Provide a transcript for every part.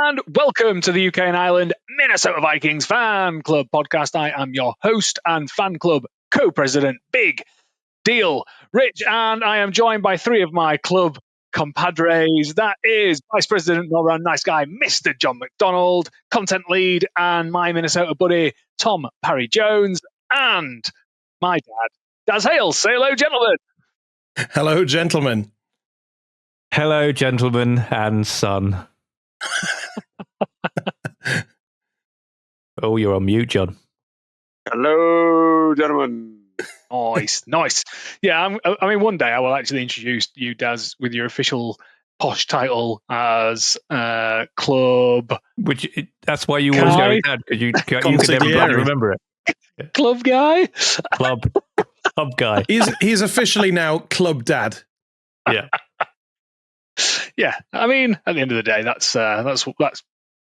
And welcome to the UK and Ireland Minnesota Vikings Fan Club podcast. I am your host and fan club co-president, Big Deal Rich, and I am joined by three of my club compadres. That is Vice President, all-round nice guy, Mr. John McDonald, content lead, and my Minnesota buddy, Tom Parry Jones, and my dad, Daz Hales. Say hello, gentlemen. Hello, gentlemen. Hello, gentlemen and son. Oh, you're on mute, John. Hello, gentlemen. Nice. Yeah, I mean, one day I will actually introduce you, Daz, with your official posh title as Club. That's why you always go with that, because you can never bloody remember it. Club guy. Club guy. He's officially now Club Dad. Yeah. Yeah, I mean, at the end of the day, that's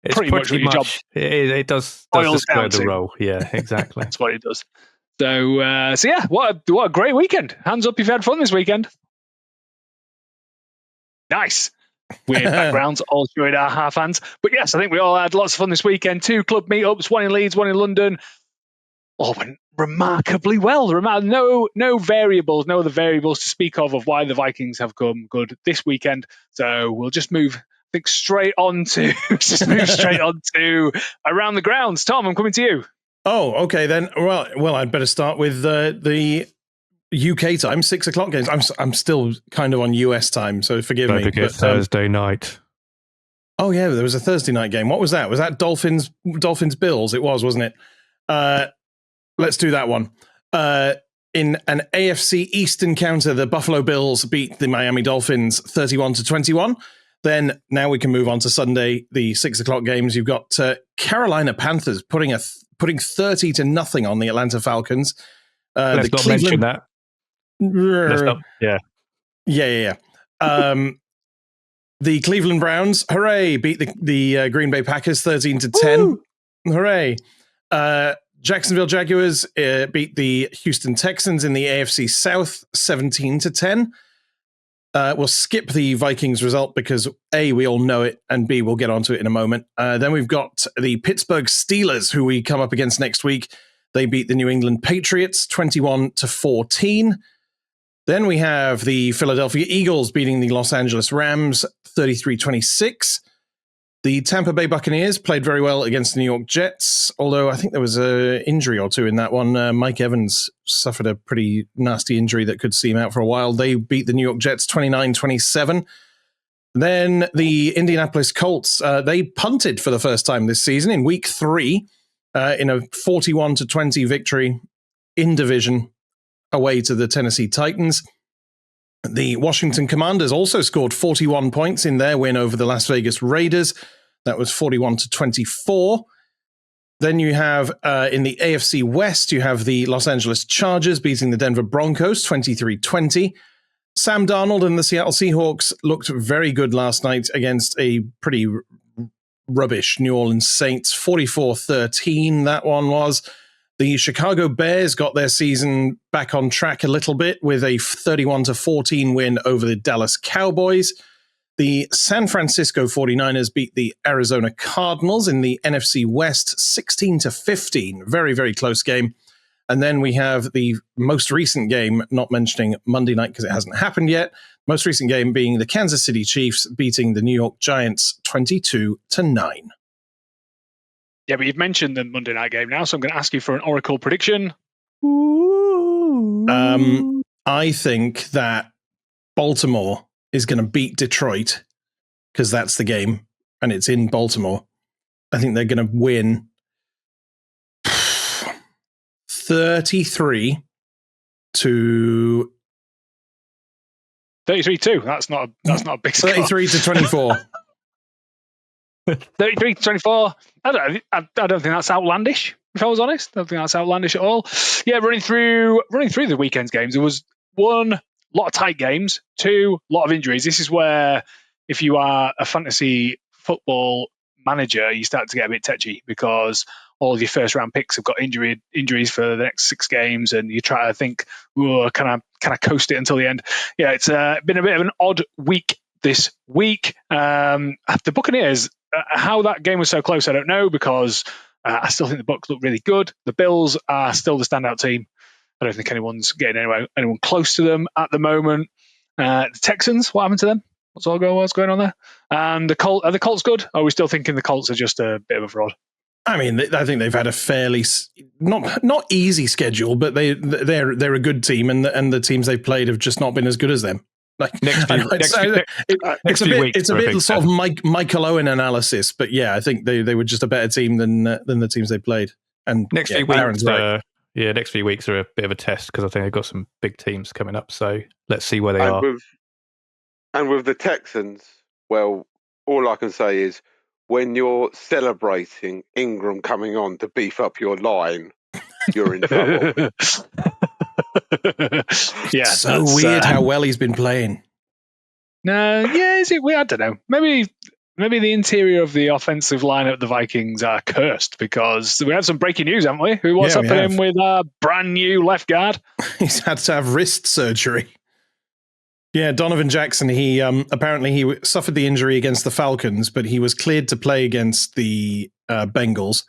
it's pretty much what your job. It does describe the role. Yeah, exactly. That's what it does. So yeah, what a great weekend. Hands up if you had fun this weekend. Nice. Weird backgrounds, all showing our half hands. But yes, I think we all had lots of fun this weekend. 2 club meetups, one in Leeds, one in London. All went remarkably well. No variables, no other variables to speak of why the Vikings have come good this weekend. So we'll just move straight on to around the grounds. Tom, I'm coming to you. Oh, okay then. Well, I'd better start with the UK time, 6 o'clock games. I'm still kind of on US time, so forgive me. But Thursday night. Oh yeah, there was a Thursday night game. What was that? Was that Dolphins Bills? It was, wasn't it? Let's do that one. In an AFC East encounter, the Buffalo Bills beat the Miami Dolphins 31-21. Then now we can move on to Sunday, the 6 o'clock games. You've got Carolina Panthers putting 30-0 on the Atlanta Falcons. Let's not mention that. Yeah. The Cleveland Browns, hooray, beat the Green Bay Packers 13-10. Woo! Hooray. Jacksonville Jaguars beat the Houston Texans in the AFC South 17-10. We'll skip the Vikings result because A, we all know it, and B, we'll get onto it in a moment. Then we've got the Pittsburgh Steelers, who we come up against next week. They beat the New England Patriots 21-14. Then we have the Philadelphia Eagles beating the Los Angeles Rams 33-26. The Tampa Bay Buccaneers played very well against the New York Jets, although I think there was an injury or two in that one. Mike Evans suffered a pretty nasty injury that could see him out for a while. They beat the New York Jets 29-27. Then the Indianapolis Colts, they punted for the first time this season in week 3 in a 41-20 victory in division away to the Tennessee Titans. The Washington Commanders also scored 41 points in their win over the Las Vegas Raiders. That was 41-24. Then you have, in the AFC West, you have the Los Angeles Chargers beating the Denver Broncos 23-20. Sam Darnold and the Seattle Seahawks looked very good last night against a pretty rubbish New Orleans Saints, 44-13, that one was. The Chicago Bears got their season back on track a little bit with a 31-14 win over the Dallas Cowboys. The San Francisco 49ers beat the Arizona Cardinals in the NFC West 16-15. Very, very close game. And then we have the most recent game, not mentioning Monday night because it hasn't happened yet. Most recent game being the Kansas City Chiefs beating the New York Giants 22-9. Yeah, but you've mentioned the Monday night game now, so I'm going to ask you for an Oracle prediction. I think that Baltimore is going to beat Detroit because that's the game and it's in Baltimore. I think they're going to win 33-2. 33-2. That's not a big score. 33-24. 33-24. I don't think that's outlandish, if I was honest. I don't think that's outlandish at all. Yeah, running through the weekend's games, there was 1, a lot of tight games, 2, a lot of injuries. This is where, if you are a fantasy football manager, you start to get a bit tetchy because all of your first round picks have got injuries for the next 6 games, and you try to think, can I coast it until the end? Yeah, it's been a bit of an odd week this week. The Buccaneers how that game was so close, I don't know, because I still think the Bucs look really good. The Bills are still the standout team. I don't think anyone's getting anyone close to them at the moment. The Texans, what happened to them? What's going on there? And are the Colts good? Or are we still thinking the Colts are just a bit of a fraud? I mean, I think they've had a fairly not easy schedule, but they're a good team, and the teams they've played have just not been as good as them. Like it's a bit sort of Michael Owen analysis, but yeah, I think they were just a better team than the teams they played. And next few weeks, next few weeks are a bit of a test because I think they've got some big teams coming up. So let's see where they are. And with the Texans, well, all I can say is when you're celebrating Ingram coming on to beef up your line, you're in trouble. Yeah, so weird how well he's been playing. No, is it weird? I don't know. Maybe the interior of the offensive line at the Vikings are cursed because we had some breaking news, haven't we? What's happening with our brand new left guard? He's had to have wrist surgery. Yeah, Donovan Jackson, he apparently he suffered the injury against the Falcons, but he was cleared to play against the Bengals.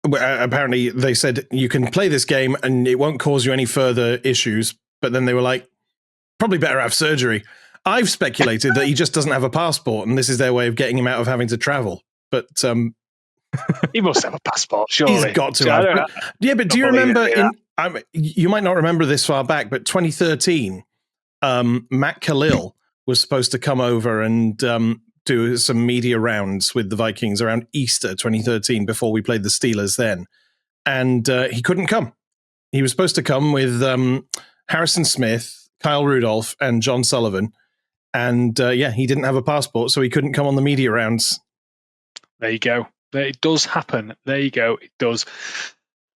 Apparently they said you can play this game and it won't cause you any further issues, but then they were like, probably better have surgery. I've speculated that he just doesn't have a passport and this is their way of getting him out of having to travel. But he must have a passport, surely. He's got to have. Yeah, but do you remember you might not remember this far back, but 2013, Matt Khalil was supposed to come over and do some media rounds with the Vikings around Easter 2013 before we played the Steelers then. And he couldn't come. He was supposed to come with Harrison Smith, Kyle Rudolph, and John Sullivan. And he didn't have a passport, so he couldn't come on the media rounds. There you go. It does happen. There you go. It does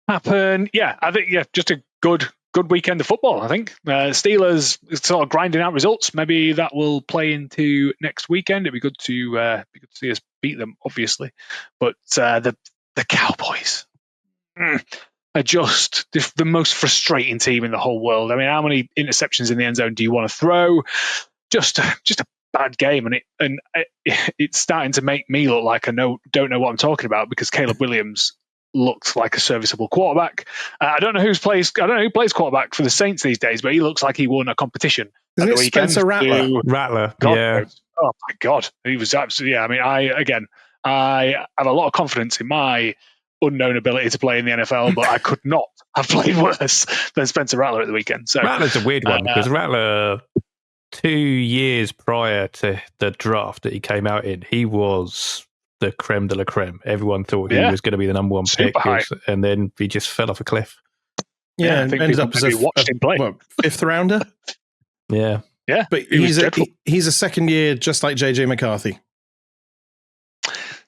happen. Yeah, I think just a good weekend of football, I think. Steelers sort of grinding out results. Maybe that will play into next weekend. It'd be good to see us beat them, obviously. But the Cowboys are just the most frustrating team in the whole world. I mean, how many interceptions in the end zone do you want to throw? Just a bad game, and it's starting to make me look like I don't know what I'm talking about because Caleb Williams looks like a serviceable quarterback. I don't know who plays quarterback for the Saints these days, but he looks like he won a competition. Isn't it Spencer Rattler? Rattler, God, yeah. Oh my God, he was absolutely. Yeah, I mean, I have a lot of confidence in my unknown ability to play in the NFL, but I could not have played worse than Spencer Rattler at the weekend. So Rattler's a weird one because Rattler, 2 years prior to the draft that he came out in, he was the creme de la creme. Everyone thought he was going to be the number one pick, and then he just fell off a cliff. Yeah, I think ended up as watched him play. Fifth rounder. Yeah, but he's a second year, just like JJ McCarthy.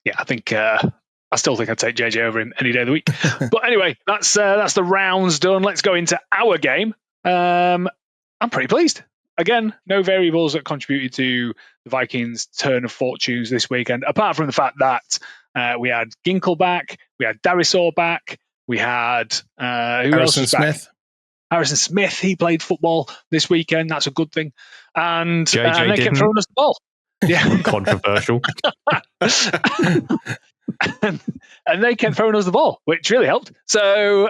Yeah, I think I still think I'd take JJ over him any day of the week. But anyway, that's the rounds done. Let's go into our game. I'm pretty pleased. Again, no variables that contributed to the Vikings' turn of fortunes this weekend, apart from the fact that we had Ginkle back, we had Darisor back, we had Harrison Smith. Harrison Smith, he played football this weekend. That's a good thing. And they kept throwing us the ball. Yeah, controversial. and they kept throwing us the ball, which really helped. So,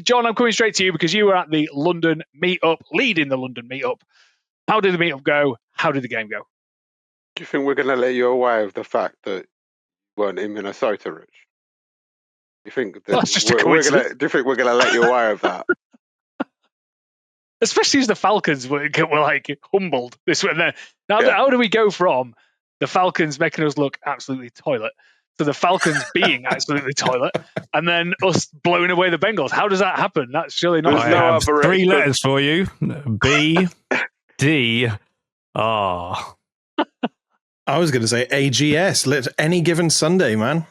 John, I'm coming straight to you because you were at the London meetup, leading the London meetup. How did the meetup go? How did the game go? Do you think we're going to let you away with the fact that you weren't in Minnesota, Rich? Do you think do you think we're going to let you away with that? Especially as the Falcons were like humbled this way. Now, how do we go from the Falcons making us look absolutely toilet to the Falcons being absolutely toilet, and then us blowing away the Bengals? How does that happen? That's surely not. I have 3 letters for you: B, D, R. I was going to say AGS. Any given Sunday, man.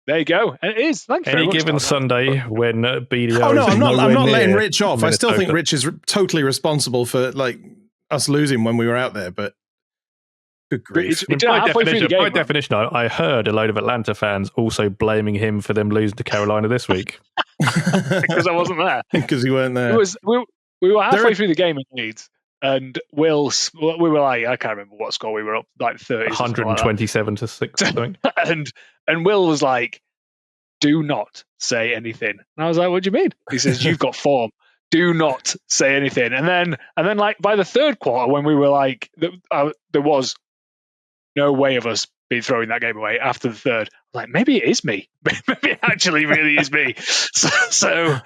There you go. And it is. Thanks Any given Sunday when BDO. Oh no, I'm not letting Rich off. I still think Rich is totally responsible for like us losing when we were out there. But good grief! By definition, I heard a load of Atlanta fans also blaming him for them losing to Carolina this week because I wasn't there. Because you weren't there. We were halfway through the game in Leeds. And we were like, I can't remember what score we were up, like 30. 127 to 6. And Will was like, do not say anything. And I was like, what do you mean? He says, you've got form. Do not say anything. And then like by the third quarter, when we were like, there was no way of us being throwing that game away after the third. Like, maybe it is me. Maybe it actually really is me. So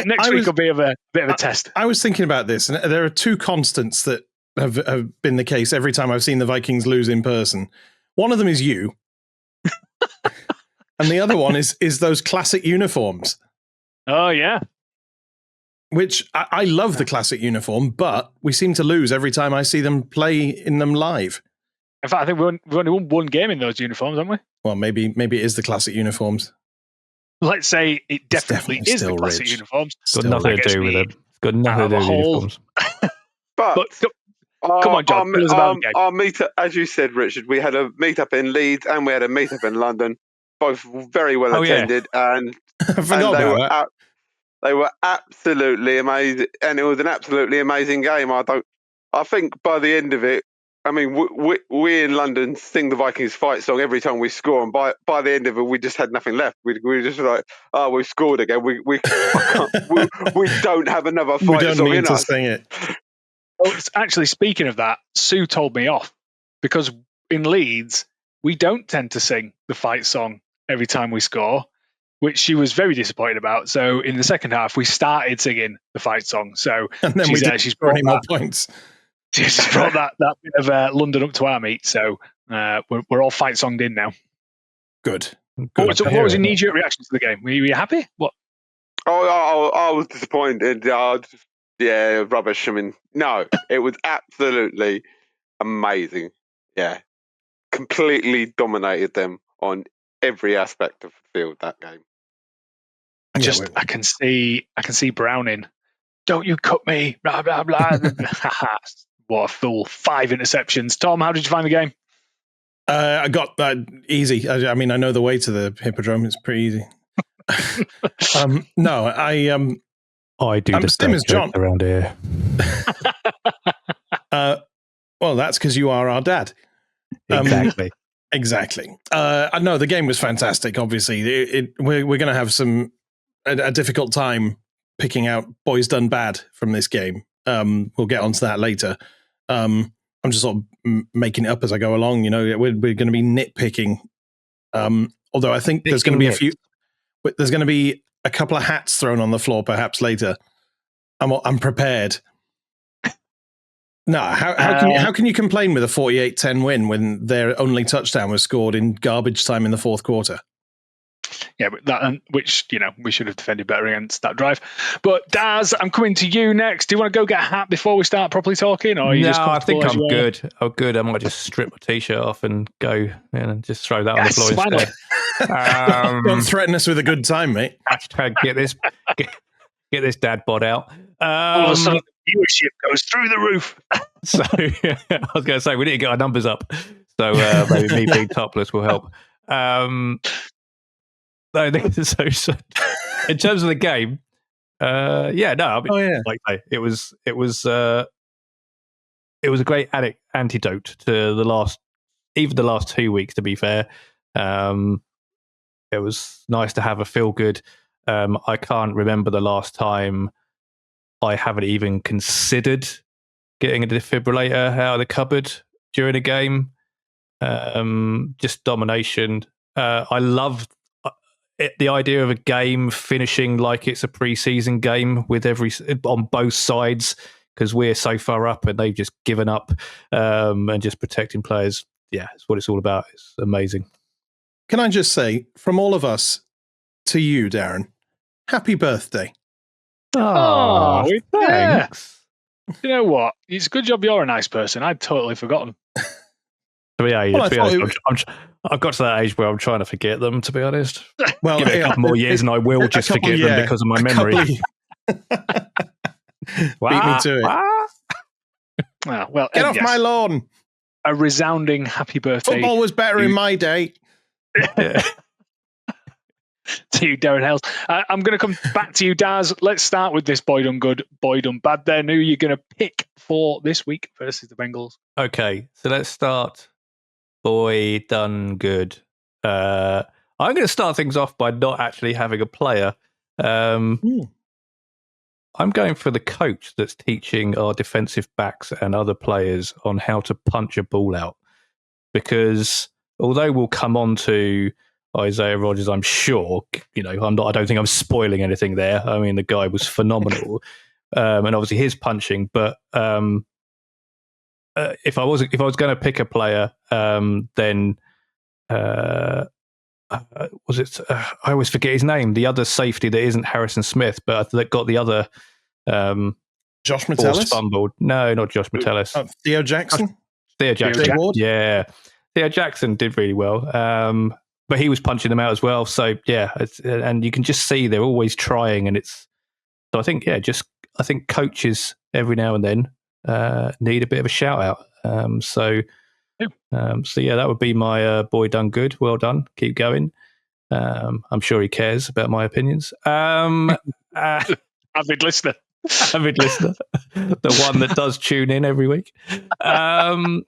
next week will be a bit of a test. I was thinking about this, and there are two constants that have been the case every time I've seen the Vikings lose in person. One of them is you. And the other one is those classic uniforms. Oh, yeah. Which I love the classic uniform, but we seem to lose every time I see them play in them live. In fact, I think we've only won one game in those uniforms, haven't we? Well, maybe it is the classic uniforms. Let's say it definitely is the classic rich. Uniforms. It's got nothing to do with it. It's got nothing to do with uniforms. But come on, John. Tell us about the game. Our meetup, as you said, Richard, we had a meetup in Leeds and we had a meetup in London, both very well attended, and they were absolutely amazing, and it was an absolutely amazing game. I think by the end of it, I mean, we in London sing the Vikings fight song every time we score, and by the end of it, we just had nothing left. We were just like, oh, we've scored again. We don't have another fight song in us. We don't need to sing it. Well, actually, speaking of that, Sue told me off because in Leeds, we don't tend to sing the fight song every time we score, which she was very disappointed about. So in the second half, we started singing the fight song. So and then she's brought any more points. She's brought that bit of London up to our meet. So we're all fight songed in now. Good. What was your knee-jerk reaction to the game? Were you happy? What? Oh, I was disappointed. Rubbish. I mean, no, it was absolutely amazing. Yeah, completely dominated them on every aspect of the field that game. I can see Browning. Don't you cut me? Blah blah blah. What a fool! 5 interceptions. Tom, how did you find the game? I got that easy. I mean, I know the way to the Hippodrome. It's pretty easy. No, I do the same as John around here. Well, that's because you are our dad. Exactly. Exactly. No, the game was fantastic. Obviously, we're going to have a difficult time picking out boys done bad from this game. We'll get onto that later. I'm just sort of making it up as I go along. You know, we're going to be nitpicking. Although I think there's going to be a couple of hats thrown on the floor perhaps later. I'm prepared. No, how can you complain with a 48-10 win when their only touchdown was scored in garbage time in the fourth quarter? Yeah, but which, you know, we should have defended better against that drive. But Daz, I'm coming to you next. Do you want to go get a hat before we start properly talking? Or are you I think I'm good. I'm good. I might just strip my t-shirt off and go and just throw that on the floor instead. Don't threaten us with a good time, mate. Hashtag get this dad bod out. All of a sudden, the viewership goes through the roof. So I was going to say we need to get our numbers up. So maybe me being topless will help. So in terms of the game, like I say, it was a great antidote to the last 2 weeks. To be fair, it was nice to have a feel good. I can't remember the last time I haven't even considered getting a defibrillator out of the cupboard during a game. Just domination. I loved the idea of a game finishing like it's a pre-season game with on both sides, because we're so far up and they've just given up, and just protecting players. Yeah, it's what it's all about. It's amazing. Can I just say, from all of us to you, Darren, happy birthday. Oh, thanks. Yeah. You know what? It's a good job you're a nice person. I'd totally forgotten. I've got to that age where I'm trying to forget them, to be honest. Well, give it a couple more years and I will just forget them because of my memory. Beat me to it. Well, get off my lawn. A resounding happy birthday. Football was better in my day. to you, Darren Hales. I'm going to come back to you, Daz. Let's start with this boy done good, boy done bad. Then who are you going to pick for this week versus the Bengals? Okay, so let's start. Boy done good. I'm going to start things off by not actually having a player. I'm going for the coach that's teaching our defensive backs and other players on how to punch a ball out. Because although we'll come on to Isaiah Rodgers, I'm sure, I don't think I'm spoiling anything there. I mean, the guy was phenomenal. And obviously his punching, but if I was going to pick a player, then was it? I always forget his name. The other safety that isn't Harrison Smith, but that got the other Josh Metellus fumbled. No, not Josh Metellus. Theo Jackson. Theo Jackson. Yeah, Theo Jackson did really well. But he was punching them out as well. So yeah, and you can just see they're always trying, and it's. So I think I think coaches every now and then need a bit of a shout out. So yeah, that would be my boy done good. Well done. Keep going. I'm sure he cares about my opinions. Avid listener. Avid listener. The one that does tune in every week. So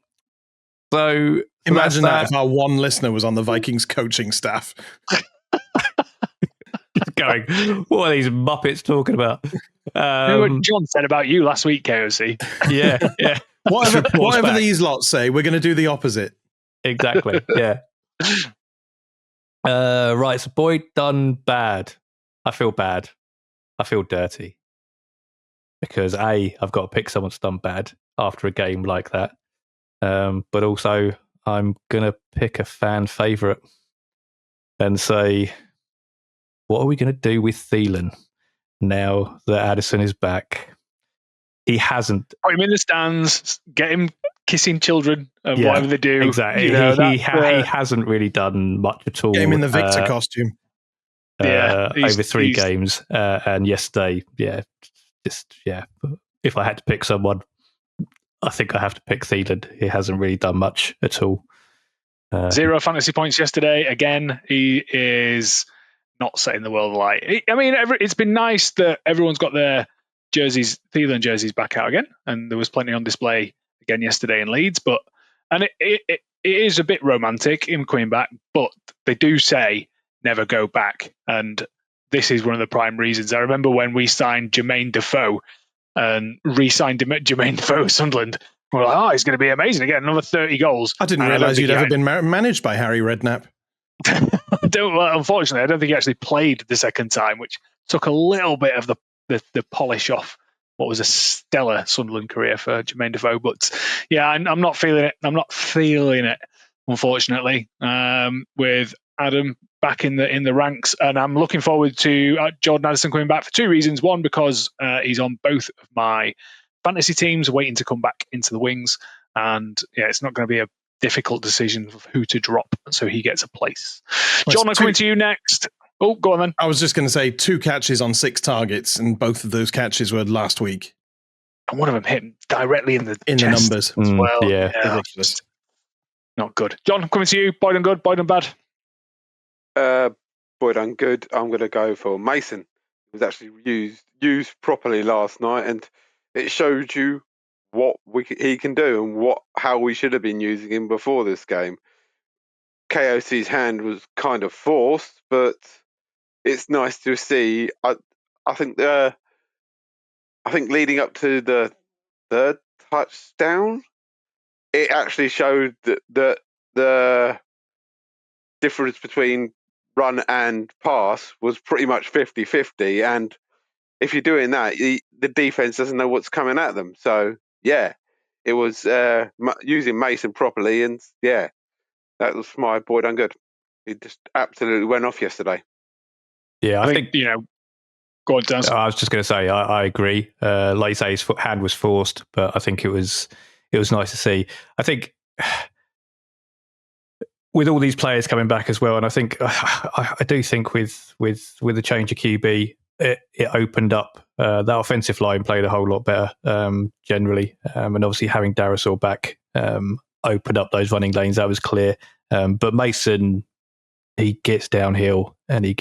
imagine that if our one listener was on the Vikings coaching staff. Going, what are these Muppets talking about? What John said about you last week, KOC. Yeah. Whatever these lots say, we're going to do the opposite. Exactly. Yeah. Right. So, boy done bad. I feel bad. I feel dirty because I've got to pick someone that's done bad after a game like that. But also, I'm gonna pick a fan favorite and say, what are we going to do with Thielen now that Addison is back? He hasn't. Put him in the stands, get him kissing children and whatever they do. Exactly. He hasn't really done much at all. Get him in the Victor costume. Over 3 games. And yesterday, if I had to pick someone, I think I have to pick Thielen. He hasn't really done much at all. 0 fantasy points yesterday. Again, he is not setting the world alight. I mean, it's been nice that everyone's got their Thielen jerseys back out again, and there was plenty on display again yesterday in Leeds. And it is a bit romantic him coming back, but they do say never go back, and this is one of the prime reasons. I remember when we signed Jermaine Defoe and re-signed Jermaine Defoe at Sunderland. We're like, he's going to be amazing again, another 30 goals. I didn't realise you'd ever been managed by Harry Redknapp. Unfortunately, I don't think he actually played the second time, which took a little bit of the polish off what was a stellar Sunderland career for Jermaine Defoe. But yeah, I'm not feeling it. I'm not feeling it, unfortunately, with Adam back in the ranks. And I'm looking forward to Jordan Addison coming back for 2 reasons. One, because he's on both of my fantasy teams, waiting to come back into the wings. And yeah, it's not going to be a difficult decision of who to drop, so he gets a place. John, I'm coming to you next. Oh, go on then. I was just going to say 2 catches on 6 targets, and both of those catches were last week. And one of them hit directly in the numbers as well. Yeah. Ridiculous. Not good. John, I'm coming to you. Boy done good, boy done bad. Boy done good. I'm going to go for Mason. It was actually used properly last night, and it showed you what he can do and how we should have been using him before this game. KOC's hand was kind of forced, but it's nice to see. I think leading up to the third touchdown, it actually showed that the difference between run and pass was pretty much 50-50, and if you're doing that, the defense doesn't know what's coming at them. So yeah, it was using Mason properly, and yeah, that was my boy done good. He just absolutely went off yesterday. Yeah, I think go on, Dan. I was just going to say I agree. Like you say, his hand was forced, but I think it was nice to see. I think with all these players coming back as well, and I think I do think with the change of QB, it opened up that offensive line played a whole lot better generally, and obviously having Darisaw back opened up those running lanes. That was clear. But Mason he gets downhill and he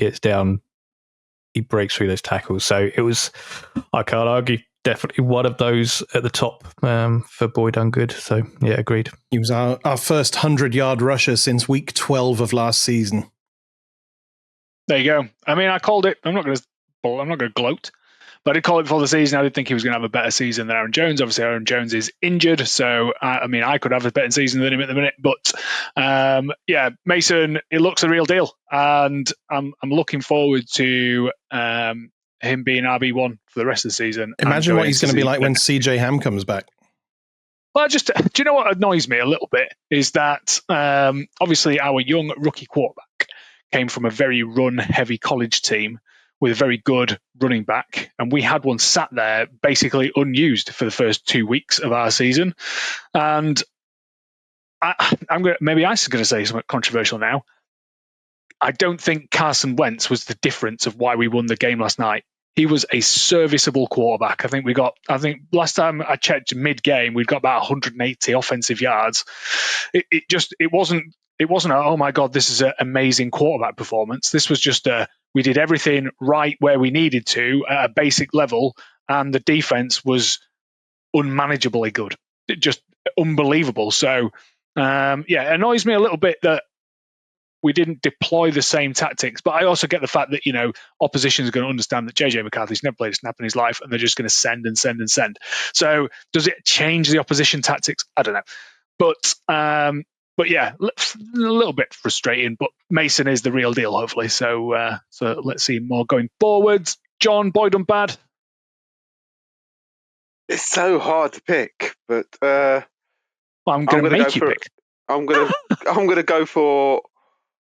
breaks through those tackles. So it was, I can't argue, definitely one of those at the top for Boy Done Good. So yeah, agreed. He was our first 100-yard rusher since week 12 of last season. There you go. I mean, I called it. I'm not going to gloat, but I did call it before the season. I did think he was going to have a better season than Aaron Jones. Obviously, Aaron Jones is injured, so I could have a better season than him at the minute. But yeah, Mason, it looks a real deal, and I'm looking forward to him being RB1 for the rest of the season. Imagine what he's going to be like when CJ Ham comes back. Well, do you know what annoys me a little bit is that obviously our young rookie quarterback came from a very run-heavy college team with a very good running back, and we had one sat there basically unused for the first 2 weeks of our season. And maybe I'm going to say something controversial now. I don't think Carson Wentz was the difference of why we won the game last night. He was a serviceable quarterback. I think last time I checked mid-game, we'd got about 180 offensive yards. It wasn't oh my God, this is an amazing quarterback performance. This was just we did everything right where we needed to at a basic level, and the defense was unmanageably good. Just unbelievable. So it annoys me a little bit that we didn't deploy the same tactics, but I also get the fact that, opposition is going to understand that JJ McCarthy's never played a snap in his life, and they're just going to send and send and send. So does it change the opposition tactics? I don't know. But yeah, a little bit frustrating, but Mason is the real deal, hopefully. So let's see more going forwards. John, Boy Done Bad? It's so hard to pick, but I'm going to make you pick. I'm going to go for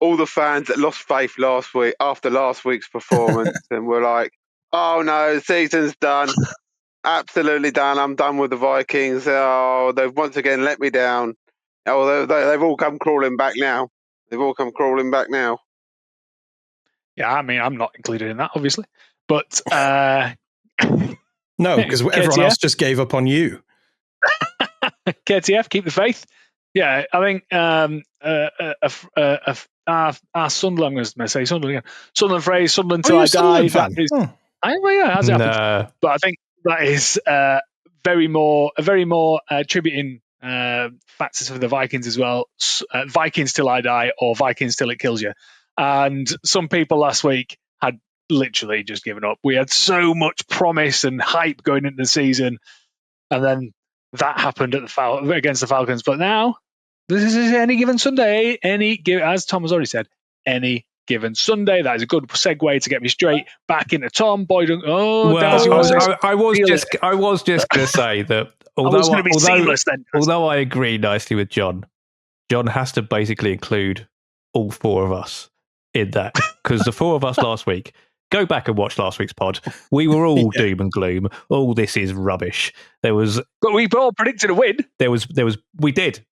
all the fans that lost faith last week after last week's performance and were like, oh no, the season's done. Absolutely done. I'm done with the Vikings. Oh, they've once again let me down. Oh, they've all come crawling back now. Yeah, I mean, I'm not included in that, obviously. But no, because everyone else just gave up on you. KTF, keep the faith. Yeah, I think our Sunderland, I was going to say Sunderland again. Sunderland phrase, Sunderland till I die. That is, has it happened? But I think that is very more attributing factors for the Vikings as well. Vikings till I die, or Vikings till it kills you. And some people last week had literally just given up. We had so much promise and hype going into the season, and then that happened against the Falcons. But now, this is any given Sunday. As Tom has already said, any given Sunday. That is a good segue to get me straight back into Tom Boyd. I was just going to say that although I agree nicely with John has to basically include all four of us in that, because the four of us last week, go back and watch last week's pod. We were all doom and gloom. Oh, this is rubbish. But we all predicted a win. We did.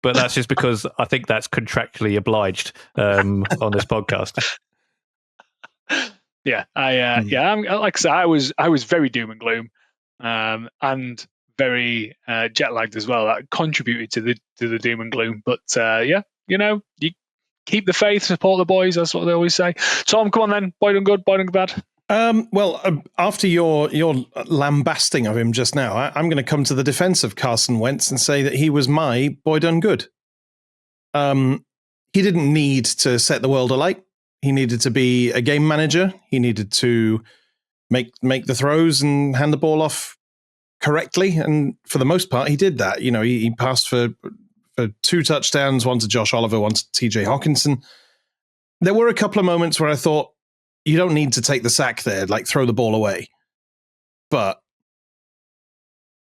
But that's just because I think that's contractually obliged on this podcast. Yeah, like I said, I was very doom and gloom, and very jet lagged as well. That contributed to the doom and gloom. But you keep the faith, support the boys. That's what they always say. Tom, come on then. Boy Done Good, Boy Done Bad. After your lambasting of him just now, I'm going to come to the defense of Carson Wentz and say that he was my Boy Done Good. He didn't need to set the world alight. He needed to be a game manager. He needed to make the throws and hand the ball off correctly. And for the most part, he did that. He passed for 2 touchdowns, one to Josh Oliver, one to TJ Hawkinson. There were a couple of moments where I thought, you don't need to take the sack there, like throw the ball away. But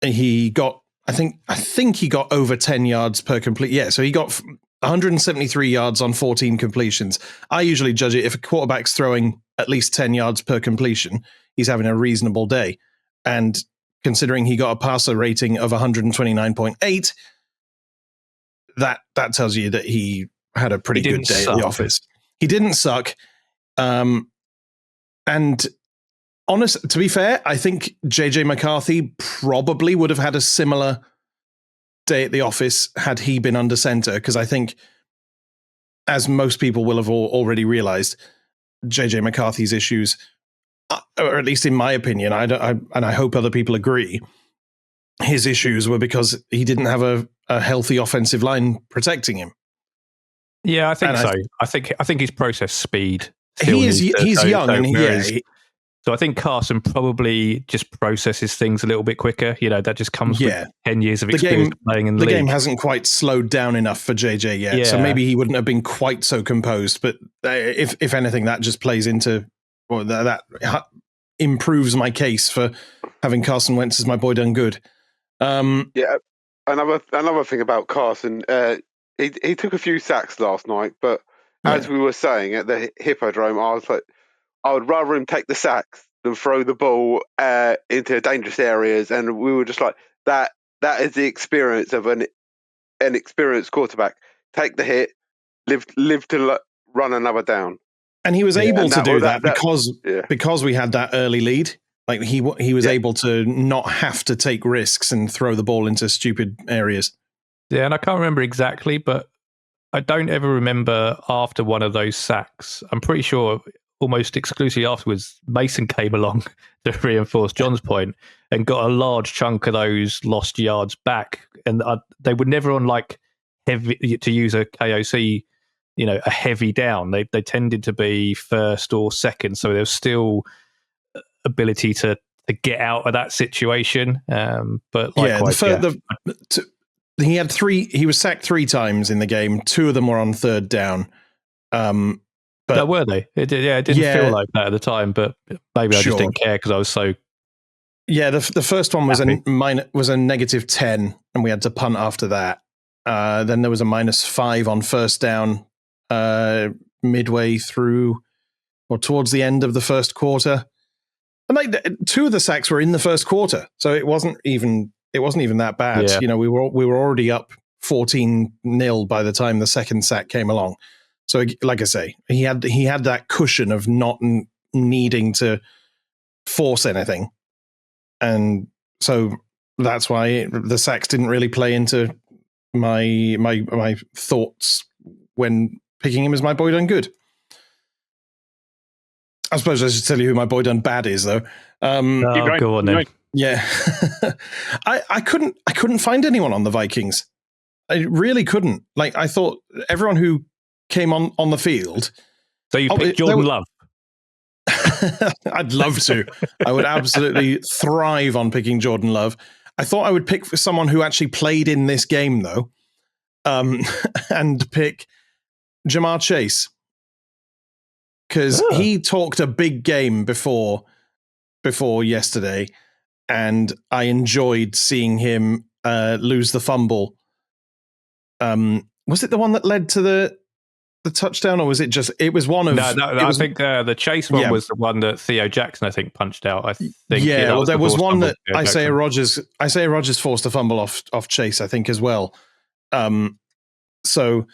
he got, I think he got over 10 yards per complete. Yeah, so he got 173 yards on 14 completions. I usually judge it if a quarterback's throwing at least 10 yards per completion, he's having a reasonable day. And considering he got a passer rating of 129.8, that tells you that he had a pretty good day at the office. He didn't suck. And to be fair, I think JJ McCarthy probably would have had a similar day at the office had he been under center, because I think as most people will have already realized, JJ McCarthy's issues, or at least in my opinion, and I hope other people agree, his issues were because he didn't have a healthy offensive line protecting him. Yeah, I think so. I think his process speed. He's young, so I think Carson probably just processes things a little bit quicker. That just comes with 10 years of experience playing in the league. The game hasn't quite slowed down enough for JJ yet, so maybe he wouldn't have been quite so composed. But if anything, that just plays into that improves my case for having Carson Wentz as my boy done good. Another thing about Carson, he took a few sacks last night, but as we were saying at the Hippodrome, I was like, I would rather him take the sacks than throw the ball into dangerous areas. And we were just like, that is the experience of an experienced quarterback. Take the hit, live to run another down. And he was able to do that because we had that early lead. Like he was able to not have to take risks and throw the ball into stupid areas. Yeah, and I can't remember exactly, but I don't ever remember after one of those sacks. I'm pretty sure almost exclusively afterwards, Mason came along to reinforce John's point and got a large chunk of those lost yards back. And they were never on like heavy, to use a KOC, a heavy down. They tended to be first or second, so there's still ability to get out of that situation. But likewise, he had he was sacked 3 times in the game. 2 of them were on third down. But were they? It didn't feel like that at the time, but maybe I just didn't care because I was so. Yeah, the first one was was a -10, and we had to punt after that. Then there was a -5 on first down midway through or towards the end of the first quarter. And 2 of the sacks were in the first quarter, so it wasn't even that bad. Yeah. We were already up 14-0 by the time the second sack came along. So, like I say, he had that cushion of not needing to force anything, and so that's why the sacks didn't really play into my thoughts when picking him as my boy done good. I suppose I should tell you who my boy done bad is, though. Go on then. Yeah, I couldn't find anyone on the Vikings. I really couldn't. Like, I thought everyone who came on the field. So you picked Jordan Love? I'd love to. I would absolutely thrive on picking Jordan Love. I thought I would pick someone who actually played in this game, though, and pick Jamar Chase. Because he talked a big game before yesterday, and I enjoyed seeing him lose the fumble. Was it the one that led to the touchdown, or was it just? It was one of. No, I think the Chase one was the one that Theo Jackson, I think, punched out. I think. Yeah, well, there was one that Isaiah Rodgers forced a fumble off Chase, I think, as well. So.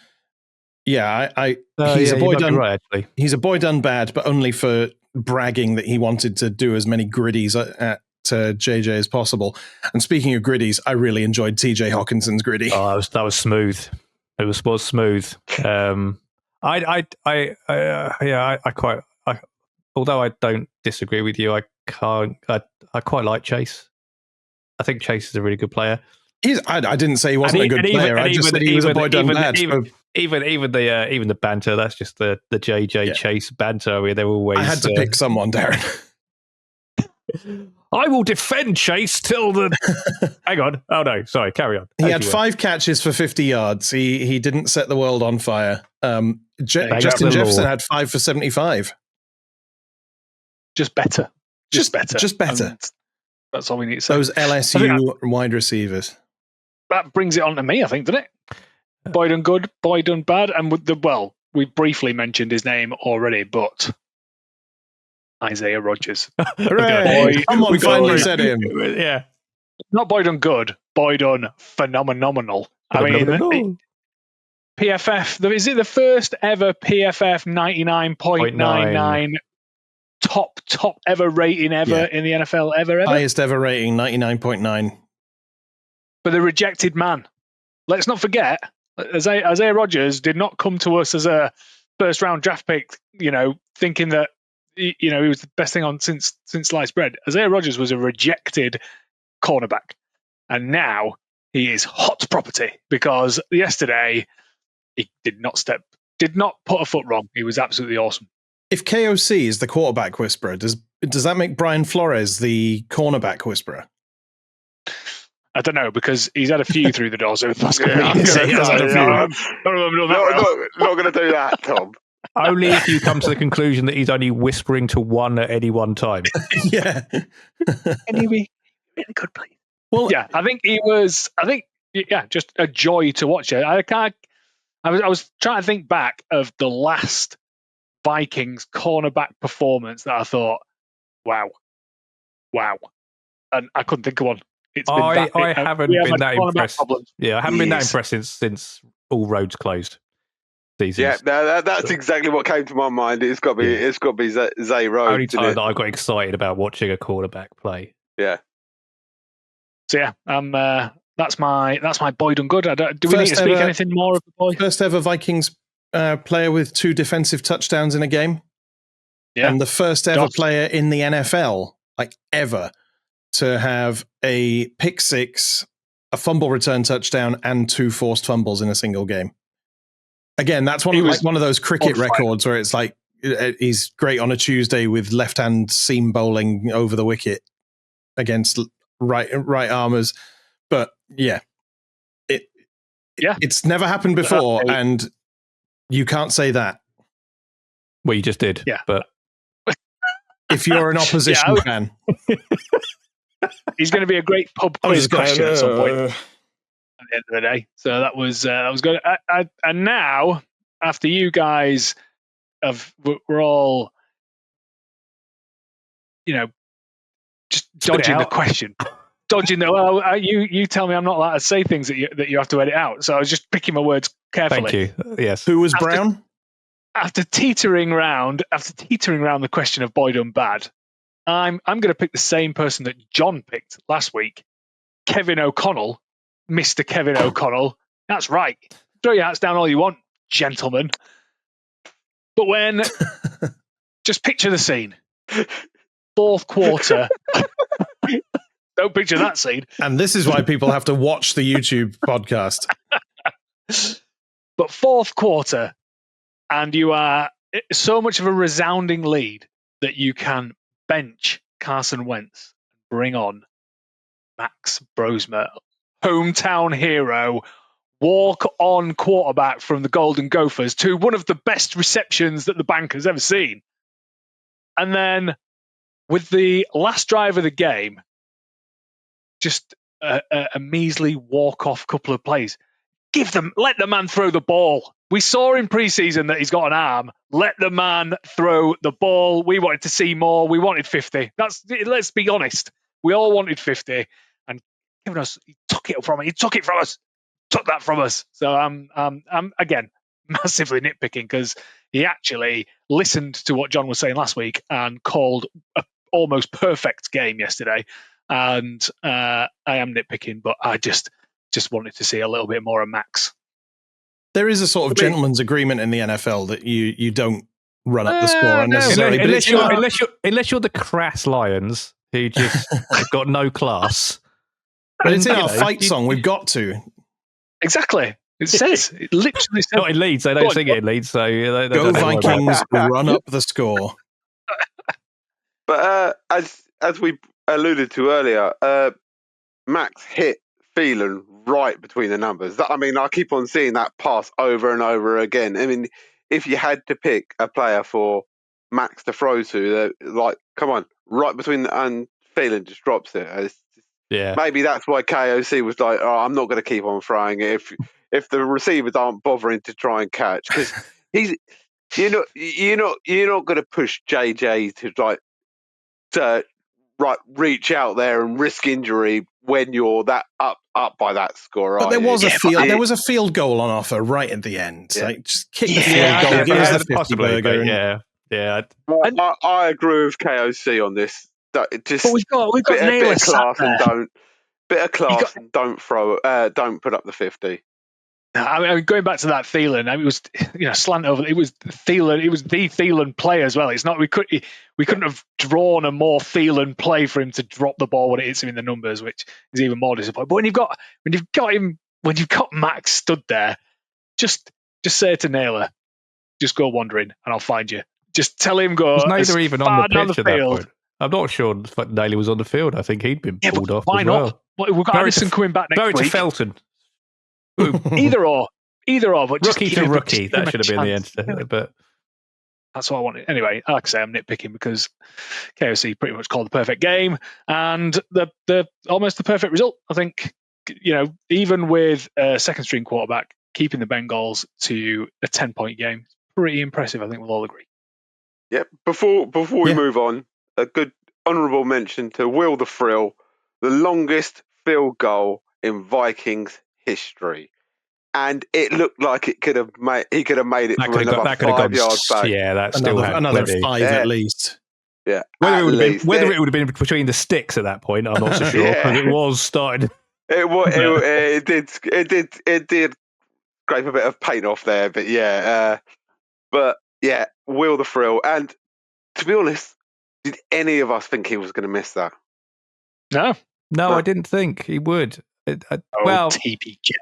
Yeah, he's a boy done. Right, actually. He's a boy done bad, but only for bragging that he wanted to do as many griddies at JJ as possible. And speaking of griddies, I really enjoyed TJ Hawkinson's griddy. Oh, that was smooth. It was smooth. I quite. Although I don't disagree with you, I quite like Chase. I think Chase is a really good player. I didn't say he wasn't a good player. I just said he was a boy done bad. Even the banter, that's just the JJ Chase banter. I mean, they're always. I had to pick someone, Darren. I will defend Chase till the. Hang on. Oh no, sorry. Carry on. He had 5 catches for 50 yards. He didn't set the world on fire. Justin Jefferson had 5 for 75. Just better. Just better. And that's all we need to say. Those LSU wide receivers. That brings it on to me, I think, doesn't it? Boy done good, boy done bad, and we briefly mentioned his name already, but Isaiah Rodgers. Hooray! Someone finally said him. Yeah, not boy done good, boy done phenomenal. I mean, PFF. Is it the first ever PFF 99.99 top ever rating ever in the NFL ever? Highest ever rating, 99.9. For the rejected man. Let's not forget, Isaiah Rodgers did not come to us as a first round draft pick, thinking that he was the best thing on since sliced bread. Isaiah Rodgers was a rejected cornerback, and now he is hot property because yesterday he did not put a foot wrong. He was absolutely awesome. If KOC is the quarterback whisperer, does that make Brian Flores the cornerback whisperer? I don't know, because he's had a few through the doors over the past couple Yeah, of years. Not going to do that, Tom. Only if you come to the conclusion that he's only whispering to one at any one time. Yeah. Anyway, really good play. Well, yeah, I think just a joy to watch it. I was trying to think back of the last Vikings cornerback performance that I thought, wow, and I couldn't think of one. I haven't been that impressed. Yeah, I haven't been that impressed since all roads closed. Seasons. Yeah, that's exactly what came to my mind. It's got to be Zay Rhodes. Only time that I got excited about watching a quarterback play. Yeah. So yeah, that's my boy done good. Do we need to speak anything more of the boy? First ever Vikings player with 2 defensive touchdowns in a game. Yeah, and the first ever player in the NFL, like ever, to have a pick six, a fumble return touchdown, and 2 forced fumbles in a single game. Again, that's one of those cricket records where it's like he's great on a Tuesday with left hand seam bowling over the wicket against right armers, but it's never happened before, and you can't say that. Well, you just did, but if you're an opposition fan, he's going to be a great pub quiz question at some point at the end of the day. So that was good. And now, after you guys we're all, just dodging the question. Dodging you tell me I'm not allowed to say things that you have to edit out. So I was just picking my words carefully. Thank you. Yes. Who was Brown? After teetering around the question of boy done bad, I'm going to pick the same person that John picked last week, Kevin O'Connell, Mr. Kevin O'Connell. That's right. Throw your hats down all you want, gentlemen. But when just picture the scene. 4th quarter. Don't picture that scene. And this is why people have to watch the YouTube podcast. But 4th quarter, and you are so much of a resounding lead that you can bench Carson Wentz, bring on Max Brosmer, hometown hero, walk-on quarterback from the Golden Gophers, to one of the best receptions that the bank has ever seen. And then, with the last drive of the game, just a measly walk-off couple of plays. Let the man throw the ball. We saw in preseason that he's got an arm. Let the man throw the ball. We wanted to see more. We wanted 50. Let's be honest. We all wanted 50, and he took it from us. He took it from us. Took that from us. So I'm again massively nitpicking, because he actually listened to what John was saying last week and called a almost perfect game yesterday. And I am nitpicking, but I just wanted to see a little bit more of Max. There is a sort of gentleman's agreement in the NFL that you don't run up the score unnecessarily. Unless you're the crass Lions who just got no class. But it's in our fight song. We've got to. Exactly. It literally says. Not in Leeds. They don't sing it in Leeds. So they go Vikings, run up the score. But as we alluded to earlier, Max hit Phelan right between the numbers. I keep on seeing that pass over and over again. I mean, if you had to pick a player for Max to throw to, come on, right between and Phelan just drops it. Maybe that's why KOC was like, "Oh, I'm not going to keep on throwing it if the receivers aren't bothering to try and catch, because you're not going to push JJ to reach out there and risk injury when you're that up by that score." But there was a field goal on offer right at the end. Yeah. Like, just kick the field goal, give us the 50 burger. I agree with KOC on this. Just but we've got bit of class and don't throw. Don't put up the 50. I mean, going back to that Thielen, it was slant over. It was Thielen. It was the Thielen play as well. It's not we couldn't have drawn a more Thielen play for him to drop the ball when it hits him in the numbers, which is even more disappointing. But when you've got Max stood there, just say to Naylor, just go wandering and I'll find you. Just tell him go. Neither even on the pitch at that point. I'm not sure Naylor was on the field. I think he'd been pulled off. Why not? Well, we've got Addison coming back next week. To Felton. Either or. But rookie to rookie. That should have been the end. But that's what I wanted. Anyway, like I say, I'm nitpicking because KOC pretty much called the perfect game and the almost the perfect result. I think even with a second string quarterback keeping the Bengals to a 10-point game, pretty impressive. I think we'll all agree. Yep. Before we move on, a good honourable mention to Will the Frill, the longest field goal in Vikings history. And it looked like he could have made it from another 5 yards back. Yeah, that's still another 5 at least. Yeah, whether it would have been between the sticks at that point, I'm not so sure. Because it was started. It did scrape a bit of paint off there, but Will the Frill. And to be honest, did any of us think he was going to miss that? No, I didn't think he would. TPJ.